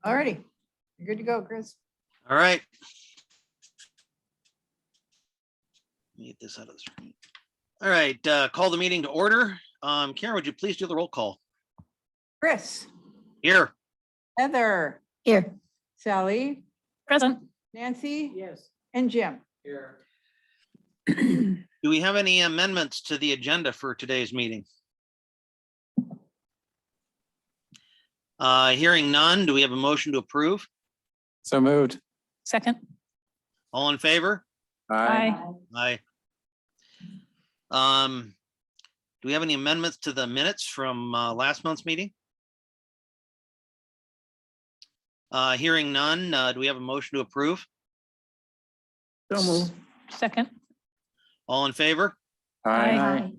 All righty. You're good to go, Chris. All right. Let me get this out of the screen. All right, call the meeting to order. Karen, would you please do the roll call? Chris, Here. Heather, Here. Sally, Present. Nancy, Yes. and Jim. Here. Do we have any amendments to the agenda for today's meeting? Hearing none, do we have a motion to approve? So moved. Second. All in favor? Aye. Aye. Do we have any amendments to the minutes from last month's meeting? Hearing none, do we have a motion to approve? So moved. Second. All in favor? Aye.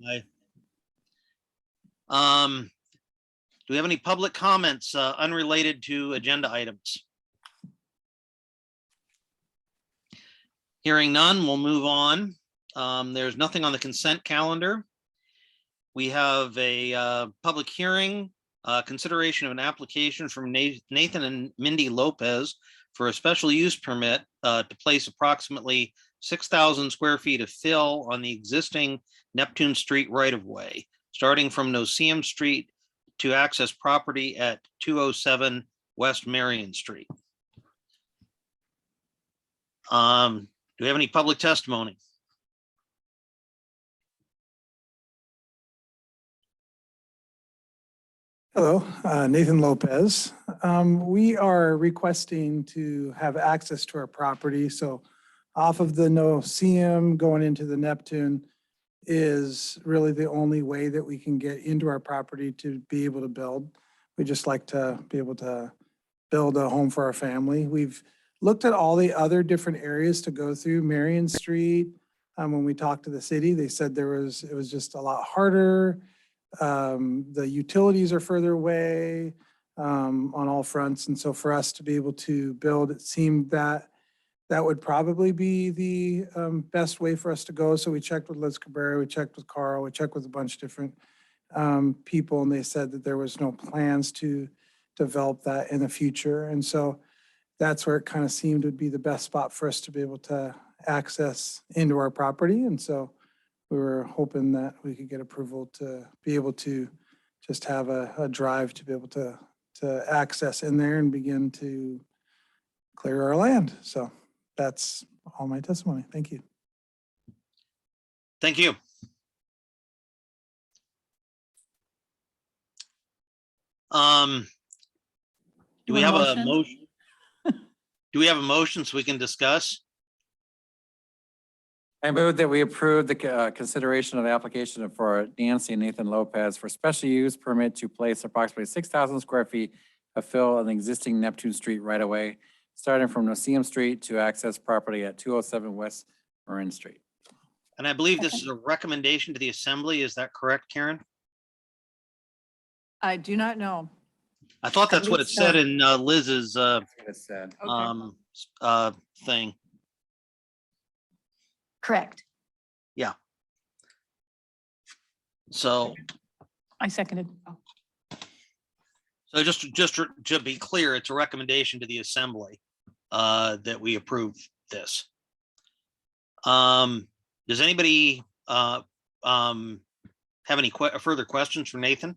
Aye. Do we have any public comments unrelated to agenda items? Hearing none, we'll move on. There's nothing on the consent calendar. We have a public hearing, consideration of an application from Nathan and Mindy Lopez for a special use permit to place approximately 6,000 square feet of fill on the existing Neptune Street right-of-way, starting from Noseum Street to access property at 207 West Marion Street. Do we have any public testimony? Hello, Nathan Lopez. We are requesting to have access to our property. So off of the Noseum going into the Neptune is really the only way that we can get into our property to be able to build. We just like to be able to build a home for our family. We've looked at all the other different areas to go through. Marion Street, when we talked to the city, they said it was just a lot harder. The utilities are further away on all fronts. And so for us to be able to build, it seemed that that would probably be the best way for us to go. So we checked with Liz Cabrera, we checked with Carl, we checked with a bunch of different people, and they said that there was no plans to develop that in the future. And so that's where it kind of seemed would be the best spot for us to be able to access into our property. And so we were hoping that we could get approval to be able to just have a drive to be able to access in there and begin to clear our land. So that's all my testimony. Thank you. Thank you. Do we have a motion? Do we have a motion so we can discuss? I move that we approve the consideration of the application for Nancy and Nathan Lopez for special use permit to place approximately 6,000 square feet of fill on the existing Neptune Street right-of-way, starting from Noseum Street to access property at 207 West Marin Street. And I believe this is a recommendation to the assembly. Is that correct, Karen? I do not know. I thought that's what it said in Liz's That's what it said. Okay. thing. Correct. So, I seconded. so just to be clear, it's a recommendation to the assembly that we approve this. Does anybody have any further questions for Nathan?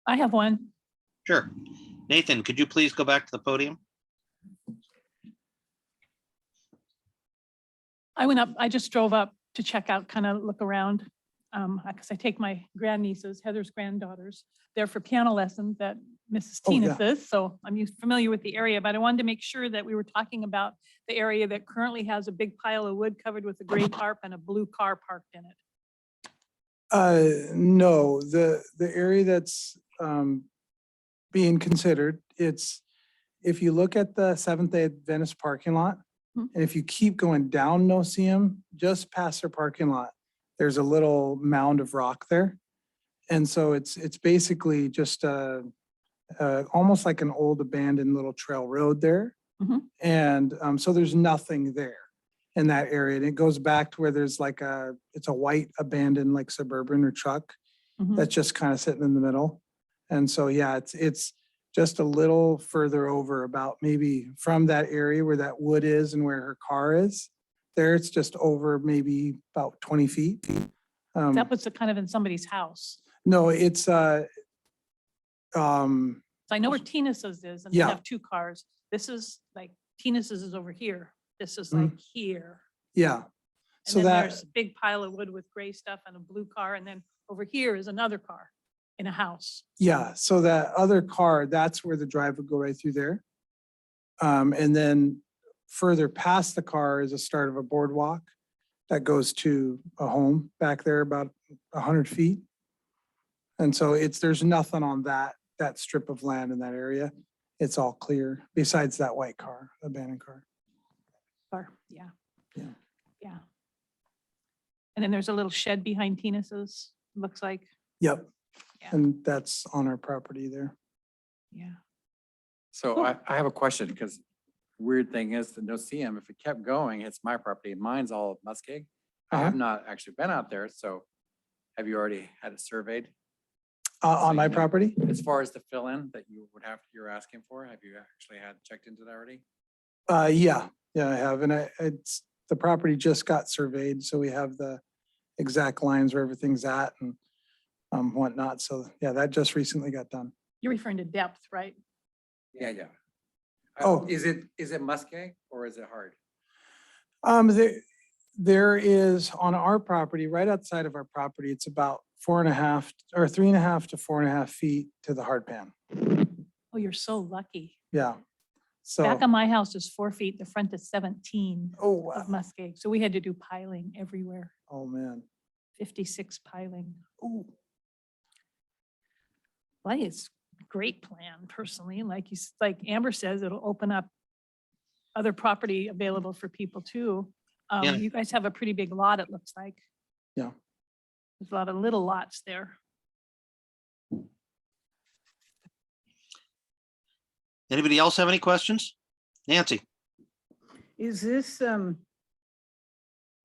I have one. Sure. Nathan, could you please go back to the podium? I just drove up to check out, kind of look around. Because I take my grandnieces, Heather's granddaughters, there for piano lessons that Mrs. Oh, Tina yeah. does. So I'm familiar with the area, but I wanted to make sure that we were talking about the area that currently has a big pile of wood covered with a gray tarp and a blue car parked in it. No, the area that's being considered, it's, if you look at the Seventh-day Adventist parking lot, Mhm. and if you keep going down Noseum, just past their parking lot, there's a little mound of rock there. And so it's basically just almost like an old abandoned little trail road there. Mhm. And so there's nothing there in that area. And it goes back to where there's like it's a white abandoned like Suburban or truck Mhm. that's just kind of sitting in the middle. And so, yeah, it's just a little further over, about maybe from that area where that wood is and where her car is. There, it's just over maybe about 20 feet. That was kind of in somebody's house. No, it's, So I know where Tinas's is and they Yeah. have two cars. This is like, Tinas's is over here. This is like here. yeah. And So then that, there's a big pile of wood with gray stuff and a blue car. And then over here is another car in a house. yeah, so that other car, that's where the drive would go right through there. And then further past the car is a start of a boardwalk that goes to a home back there about 100 feet. And so there's nothing on that strip of land in that area. It's all clear besides that white car, abandoned car. Car, yeah. Yeah. Yeah. And then there's a little shed behind Tinas's, looks like. Yep. Yeah. And that's on our property there. Yeah. So Cool. I have a question, because weird thing is the no-see-em, if it kept going, it's my property. Mine's all of Muskeg. I have not actually been out there, so have you already had it surveyed? On my you know. property? As far as the fill-in that you would have, you're asking for, have you actually had checked into that already? Yeah, I have. And it's, the property just got surveyed, so we have the exact lines where everything's at and whatnot. So yeah, that just recently got done. You're referring to depth, right? Yeah. Oh. Is it Muskeg or is it hard? There is on our property, right outside of our property, it's about 4.5 or 3.5 to 4.5 feet to the hard pan. Oh, you're so lucky. Yeah. So, Back of my house is 4 feet, the front is 17 oh, wow. of Muskeg. So we had to do piling everywhere, Oh, man. 56 piling. Ooh. Well, it's a great plan personally. Like like Amber says, it'll open up other property available for people too. Yeah. You guys have a pretty big lot, it looks like. Yeah. There's a lot of little lots there. Anybody else have any questions? Nancy? Is this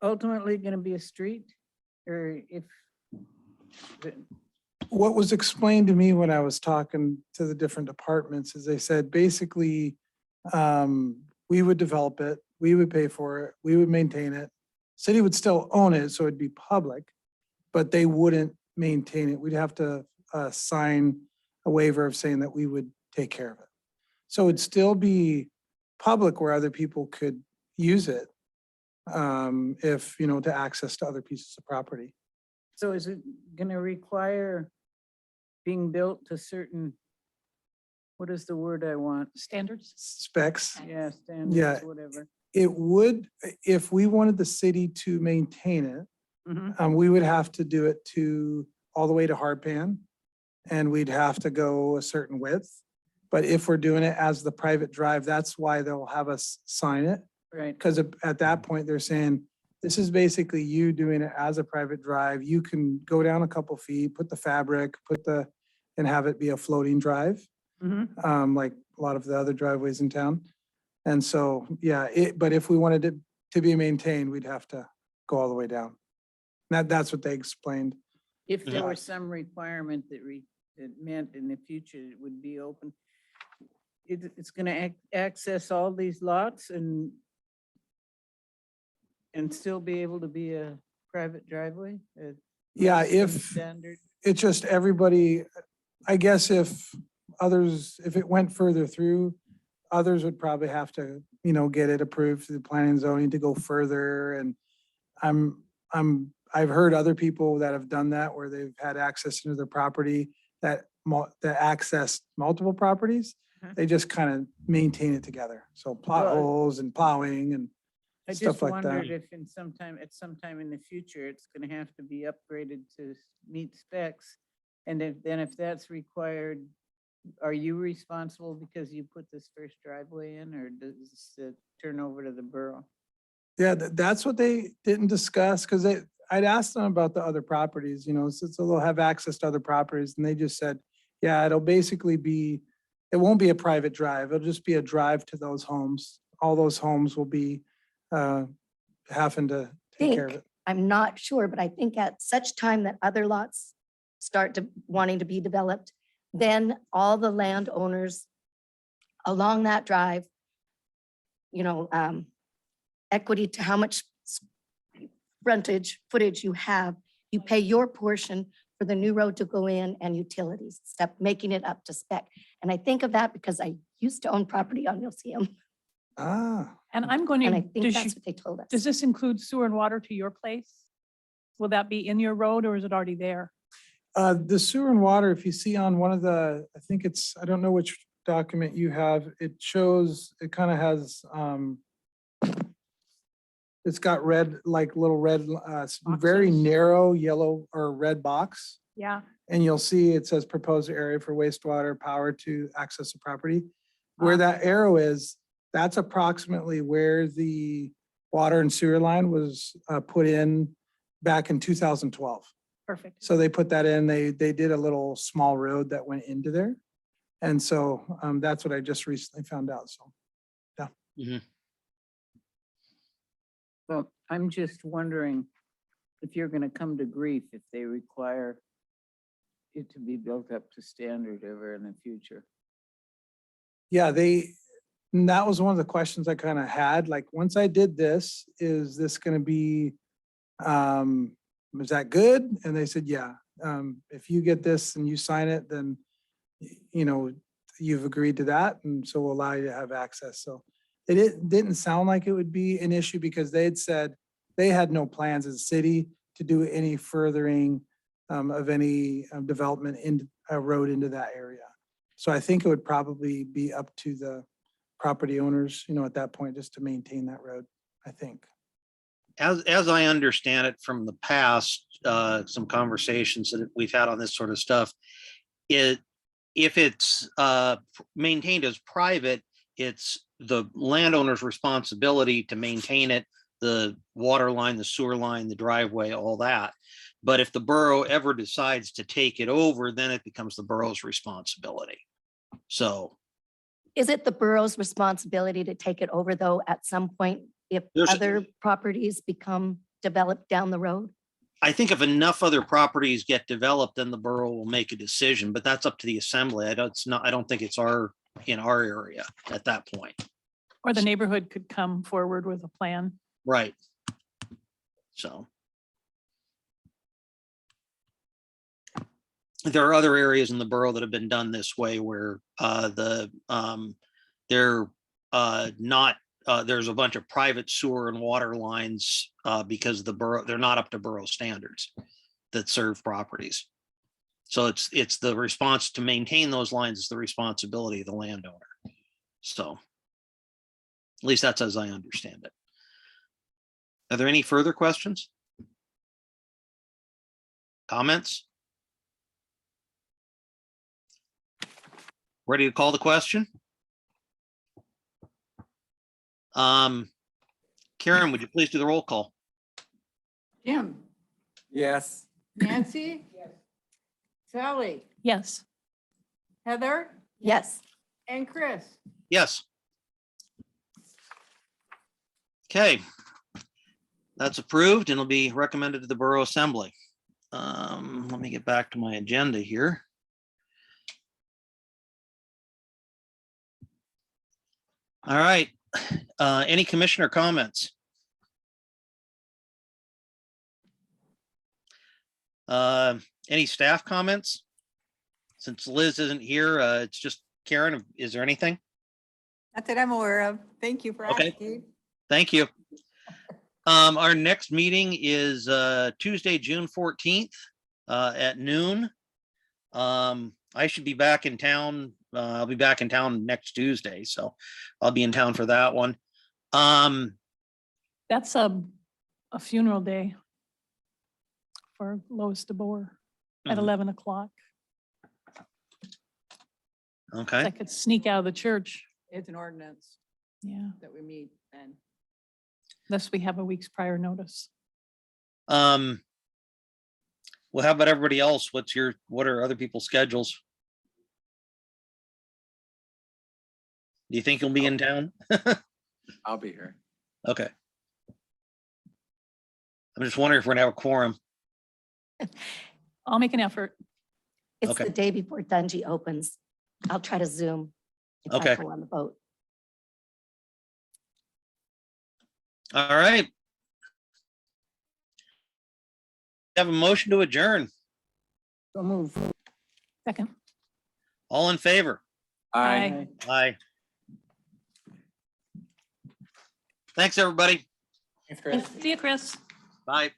ultimately going to be a street? Or if, What was explained to me when I was talking to the different departments is they said, basically, we would develop it, we would pay for it, we would maintain it. City would still own it, so it'd be public, but they wouldn't maintain it. We'd have to sign a waiver of saying that we would take care of it. So it'd still be public where other people could use it, if, to access to other pieces of property. so is it going to require being built to certain, what is the word I want? Standards? Specs. Yeah, Yeah. standards, whatever. It would, if we wanted the city to maintain it, Mhm. we would have to do it to, all the way to hard pan. And we'd have to go a certain width. But if we're doing it as the private drive, that's why they'll have us sign it. Right. Because at that point, they're saying, this is basically you doing it as a private drive. You can go down a couple feet, put the fabric, and have it be a floating drive, Mhm. like a lot of the other driveways in town. And so, yeah, but if we wanted it to be maintained, we'd have to go all the way down. That's what they explained. If there Yeah. were some requirement that meant in the future it would be open, it's going to access all these lots and still be able to be a private driveway? Yeah, less than if Standard. it's just everybody, I guess if it went further through, others would probably have to, get it approved through the planning and zoning to go further. And I've heard other people that have done that where they've had access into their property that access multiple properties. Mhm. They just kind of maintain it together. So potholes and plowing and I stuff just like that. wondered if at some time in the future, it's going to have to be upgraded to meet specs. And if that's required, are you responsible because you put this first driveway in, or does it turn over to the borough? Yeah, that's what they didn't discuss, because I'd asked them about the other properties, so they'll have access to other properties, and they just said, yeah, it'll basically be, it won't be a private drive, it'll just be a drive to those homes. All those homes will be having to take care of Think, it. I'm not sure, but I think at such time that other lots start to wanting to be developed, then all the landowners along that drive, equity to how much footage you have, you pay your portion for the new road to go in and utilities, step, making it up to spec. And I think of that because I used to own property on Millennium, Ah, And I'm going and I to, think that's what they told us. does this include sewer and water to your place? Will that be in your road or is it already there? the sewer and water, if you see on one of the, I think it's, I don't know which document you have, it shows, it kind of has, it's got red, like little red, very Boxes. narrow yellow or red box. Yeah. And you'll see it says proposed area for wastewater power to access the property. Where that arrow is, that's approximately where the water and sewer line was put in back in 2012. Perfect. So they put that in, they did a little small road that went into there. And so that's what I just recently found out, so. Well, I'm just wondering if you're gonna come to grief if they require it to be built up to standard ever in the future. Yeah, and that was one of the questions I kind of had, like, once I did this, is this gonna be, is that good? And they said, yeah, if you get this and you sign it, then, you've agreed to that, and so we'll allow you to have access, so. It didn't sound like it would be an issue because they had said they had no plans as a city to do any furthering of any development in a road into that area. So I think it would probably be up to the property owners, at that point, just to maintain that road, I think. As I understand it from the past, some conversations that we've had on this sort of stuff, if it's maintained as private, it's the landowner's responsibility to maintain it, the water line, the sewer line, the driveway, all that. But if the borough ever decides to take it over, then it becomes the borough's responsibility. So Is it the borough's responsibility to take it over, though, at some point, if There's- other properties become developed down the road? I think if enough other properties get developed, then the borough will make a decision, but that's up to the assembly. I don't think it's in our area at that point. Or the neighborhood could come forward with a plan. Right. So. There are other areas in the borough that have been done this way where they're not, there's a bunch of private sewer and water lines because the borough, they're not up to borough standards that serve properties. So it's the response to maintain those lines is the responsibility of the landowner. So at least that's as I understand it. Are there any further questions? Comments? Ready to call the question? Karen, would you please do the roll call? Jim, Yes. Nancy? Sally, Yes. Heather, Yes. and Chris. Yes. Okay. That's approved and will be recommended to the Borough Assembly. Let me get back to my agenda here. All right. Any commissioner comments? Any staff comments? Since Liz isn't here, it's just Karen. Is there anything? Not that I'm aware of. Thank you for Okay. asking. Thank you. Our next meeting is Tuesday, June 14th at noon. I should be back in town. I'll be back in town next Tuesday, so I'll be in town for that one. That's a funeral day for Lois DeBoer at Mhm. 11 o'clock. Okay, I could sneak out of the church. It's an ordinance Yeah, that we meet and unless we have a week's prior notice. well, how about everybody else? What are other people's schedules? Do you think you'll be in town? I'll be here. Okay. I'm just wondering if we're gonna have a quorum. I'll make an effort. It's Okay. the day before Dungy opens. I'll try to Zoom if Okay. I go on the boat. All right. Have a motion to adjourn. So move. Second. All in favor? Aye. Aye. Thanks, everybody. Thanks, Chris. See you, Chris. Bye.